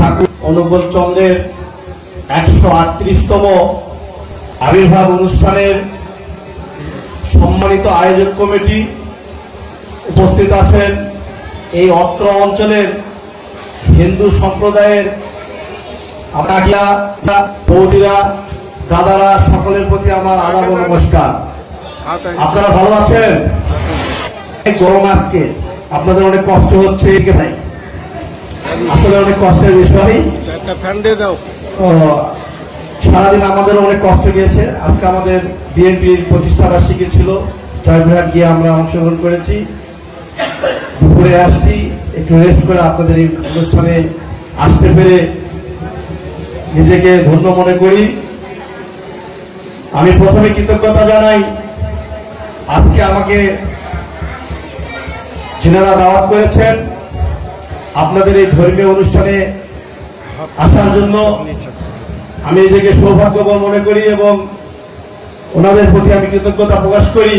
ঠাকুর অনুকূল চন্দ্রের 138তম আবির্ভাব অনুষ্ঠানের সম্মানিত আয়োজক কমিটি উপস্থিত আছেন। এই অত্র অঞ্চলের হিন্দু সম্প্রদায়ের বৌদিরা, দাদারা, সকলের প্রতি আমার আদাব ও নমস্কার। আপনারা ভালো আছেন? গরম আজকে আপনাদের অনেক কষ্ট হচ্ছে ভাই, আসলে অনেক কষ্টের বিষয়। সারাদিন আমাদের অনেক কষ্ট গিয়েছে। আজকে আমাদের বিএনপির প্রতিষ্ঠা বার্ষিকী ছিল, জয়পুরহাট গিয়ে আমরা অংশগ্রহণ করেছি। দুপুরে আসছি, একটু রেস্ট করে আপনাদের এই অনুষ্ঠানে আসতে পেরে নিজেকে ধন্য মনে করি। আমি প্রথমে কৃতজ্ঞতা জানাই আজকে আমাকে যিনারা দাওয়াত করেছেন আপনাদের এই ধর্মীয় অনুষ্ঠানে আসার জন্য। আমি নিজেকে সৌভাগ্যবান মনে করি এবং ওনাদের প্রতি আমি কৃতজ্ঞতা প্রকাশ করি।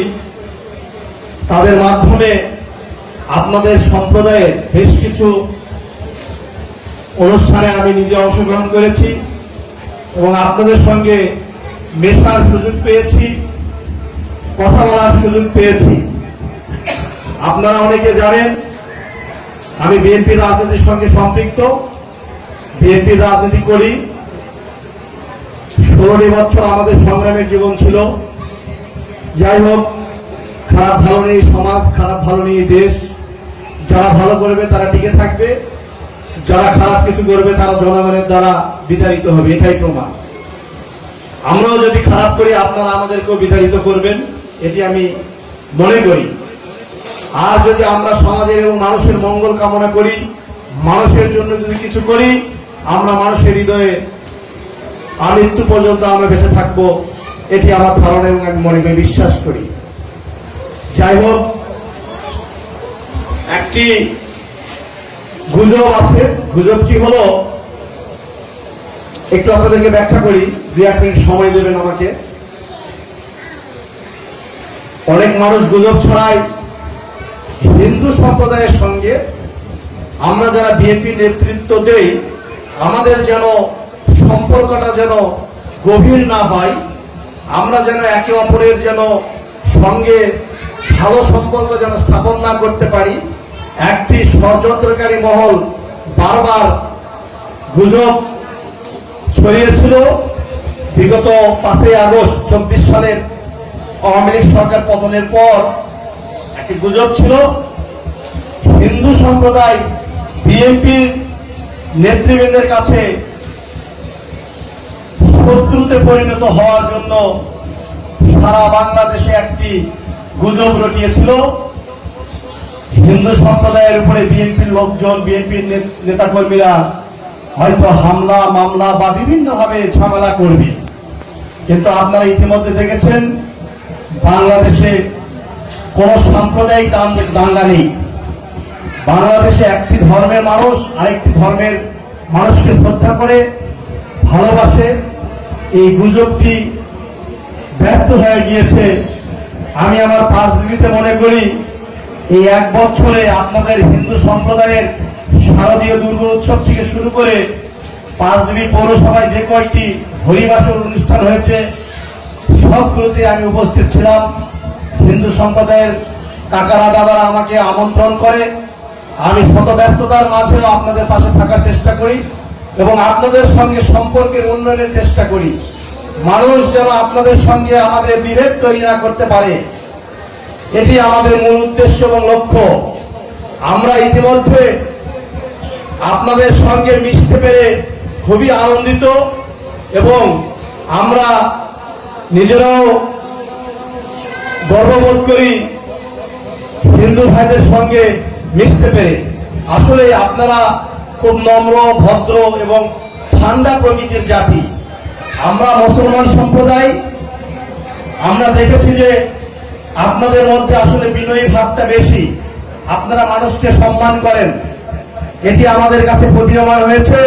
তাদের মাধ্যমে আপনাদের সম্প্রদায়ের বেশ কিছু অনুষ্ঠানে আমি নিজে অংশগ্রহণ করেছি এবং আপনাদের সঙ্গে মেশার সুযোগ পেয়েছি, কথা বলার সুযোগ পেয়েছি। আপনারা অনেকে জানেন আমি বিএনপির রাজনীতির সঙ্গে সম্পৃক্ত, বিএনপির রাজনীতি করি। 16 বছর আমাদের সংগ্রামের জীবন ছিল। যাই হোক, খারাপ ভালো নেই সমাজ, খারাপ ভালো নেই দেশ। যারা ভালো করবে তারা টিকে থাকবে, যারা খারাপ কিছু করবে তারা জনগণের দ্বারা বিতাড়িত হবে, এটাই প্রমাণ। আমরাও যদি খারাপ করি আপনারা আমাদেরকেও বিতাড়িত করবেন, এটি আমি মনে করি। আর যদি আমরা সমাজের এবং মানুষের মঙ্গল কামনা করি, মানুষের জন্য যদি কিছু করি, আমরা মানুষের হৃদয়ে আমৃত্যু পর্যন্ত আমরা বেঁচে থাকবো, এটি আমার ধারণা এবং আমি মনে করি, বিশ্বাস করি। যাই হোক, একটি গুজব আছে। গুজবটি হলো, একটু আপনাদেরকে ব্যাখ্যা করি, 2-1 মিনিট সময় দেবেন আমাকে। অনেক মানুষ গুজব ছড়ায় হিন্দু সম্প্রদায়ের সঙ্গে আমরা যারা বিএনপি নেতৃত্ব দেই, আমাদের যেন সম্পর্কটা যেন গভীর না হয়, আমরা যেন একে অপরের যেন সঙ্গে ভালো সম্পর্ক যেন স্থাপন না করতে পারি। একটি ষড়যন্ত্রকারী মহল বারবার গুজব ছড়িয়েছিল। বিগত 5ই আগস্ট 24 সালের আওয়ামী লীগ সরকার পতনের পর একটি গুজব ছিল হিন্দু সম্প্রদায় বিএনপির নেতৃবৃন্দের কাছে শত্রুতে পরিণত হওয়ার জন্য সারা বাংলাদেশে একটি গুজব রটিয়েছিল। হিন্দু সম্প্রদায়ের উপরে বিএনপির লোকজন, বিএনপির নেতাকর্মীরা হয়তো হামলা মামলা বা বিভিন্নভাবে ঝামেলা করবে। কিন্তু আপনারা ইতিমধ্যে দেখেছেন বাংলাদেশে কোন সাম্প্রদায়িক দাঙ্গা নেই। বাংলাদেশে একটি ধর্মের মানুষ আরেকটি ধর্মের মানুষকে শ্রদ্ধা করে, ভালোবাসে। এই গুজবটি ব্যর্থ হয়ে গিয়েছে। আমি আমার 5 মিনিটে মনে করি এই 1 বছরে আপনাদের হিন্দু সম্প্রদায়ের শারদীয় দুর্গা উৎসব থেকে শুরু করে 5 পৌরসভায় যে কয়েকটি হরিবাসর অনুষ্ঠান হয়েছে সবগুলোতে আমি উপস্থিত ছিলাম। হিন্দু সম্প্রদায়ের কাকারা দাদারা আমাকে আমন্ত্রণ করে, আমি শত ব্যস্ততার মাঝেও আপনাদের পাশে থাকার চেষ্টা করি এবং আপনাদের সঙ্গে সম্পর্কের উন্নয়নের চেষ্টা করি। মানুষ যেন আপনাদের সঙ্গে আমাদের বিভেদ তৈরি না করতে পারে, এটি আমাদের মূল উদ্দেশ্য এবং লক্ষ্য। আমরা ইতিমধ্যে আপনাদের সঙ্গে মিশতে পেরে খুবই আনন্দিত এবং আমরা নিজেরাও গর্ববোধ করি হিন্দু ভাইদের সঙ্গে মিশতে পেরে। আসলে আপনারা খুব নম্র, ভদ্র এবং ঠান্ডা প্রকৃতির জাতি। আমরা মুসলমান সম্প্রদায়, আমরা দেখেছি যে আপনাদের মধ্যে আসলে বিনয়ী ভাবটা বেশি, আপনারা মানুষকে সম্মান করেন, এটি আমাদের কাছে প্রতীয়মান হয়েছে।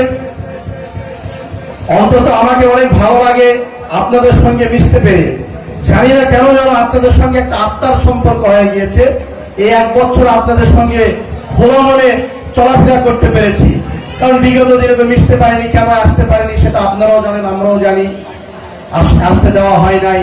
অন্তত আমাকে অনেক ভালো লাগে আপনাদের সঙ্গে মিশতে পেরে। জানি না কেন যেন আপনাদের সঙ্গে একটা আত্মার সম্পর্ক হয়ে গিয়েছে। এই 1 বছর আপনাদের সঙ্গে খোলা মনে চলাফেরা করতে পেরেছি। কারণ বিগত দিনে তো মিশতে পারেনি, কেন আসতে পারেনি সেটা আপনারাও জানেন, আমরাও জানি। আসতে দেওয়া হয় নাই।